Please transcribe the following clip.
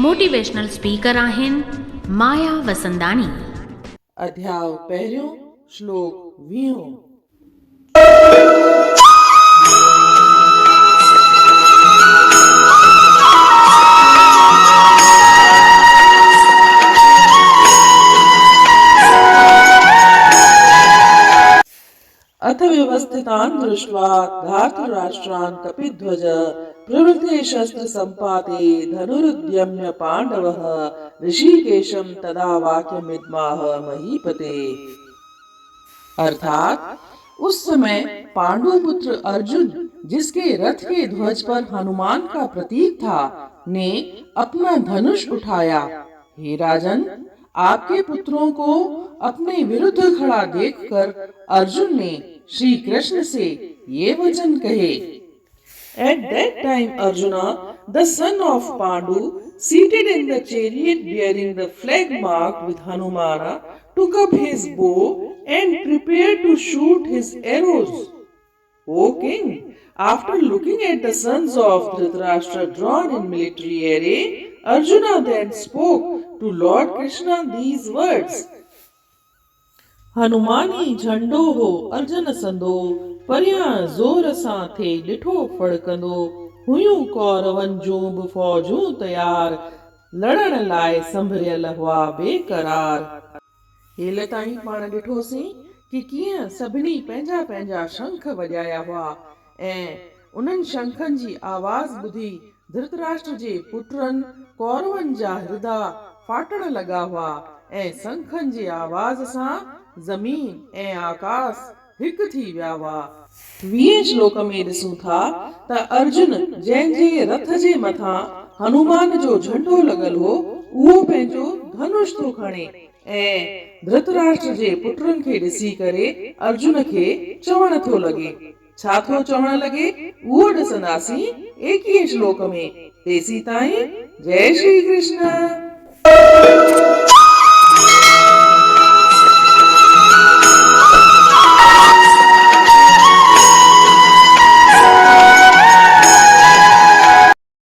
Motivational speaker आहिनि माया वसंदानी। अध्याय पहिरियों श्लोक 20। अथ व्यवस्थितान् दृष्ट्वा धार्तराष्ट्रान् कपिध्वज प्रवृत्ते शस्त्र संपाते धनुरुद्यम्य पांडवः ऋषिकेशं तदा वाक्यमिदमाह महीपते। अर्थात उस समय पांडुपुत्र अर्जुन, जिसके रथ के ध्वज पर हनुमान का प्रतीक था, ने अपना धनुष उठाया। हे राजन, आपके पुत्रों को अपने विरुद्ध खड़ा देखकर अर्जुन ने श्री कृष्ण से ये वचन कहे। At that time Arjuna, the son of Pandu, seated in the chariot bearing the flag marked with Hanumana, took up his bow and prepared to shoot his arrows. O king, after looking at the sons of Dhritarashtra drawn in military array, Arjuna then spoke to Lord Krishna these words. हनुमानी झंडो हो अर्जन संदो, परियां जोर सां थे ॾिठो फड़कंदो, हुयूं कौरवन जूं बि फौजूं तयार, लड़ण लाइ संभरियल हुआ बेकरार। हेल ताईं पाण ॾिठोसीं कि कीअं सभिनी पंहिंजा पंहिंजा शंख वॼाया हुआ ऐं उन्हनि शंखनि जी आवाज़ ॿुधी धृतराष्ट्र जे पुटरनि कौरवनि जा हृदय फाटण लॻा हुआ ऐं शंखनि जी आवाज़ सां ज़मीन ऐं आकाश हिकु थी विया हुआ। 20 श्लोक में ॾिसूं था त अर्जुन, जंहिंजे रथ जे मथां हनुमान जो झंडो लॻल हो, उहो पंहिंजो धनुष थो खणे ऐं धृतराष्ट्र जे पुटरनि खे ॾिसी करे अर्जुन खे चवण थो लॻे। छा थो चवण लॻे उहो ॾिसंदासीं 21 श्लोक में। तेसी ताईं जय श्री कृष्ण।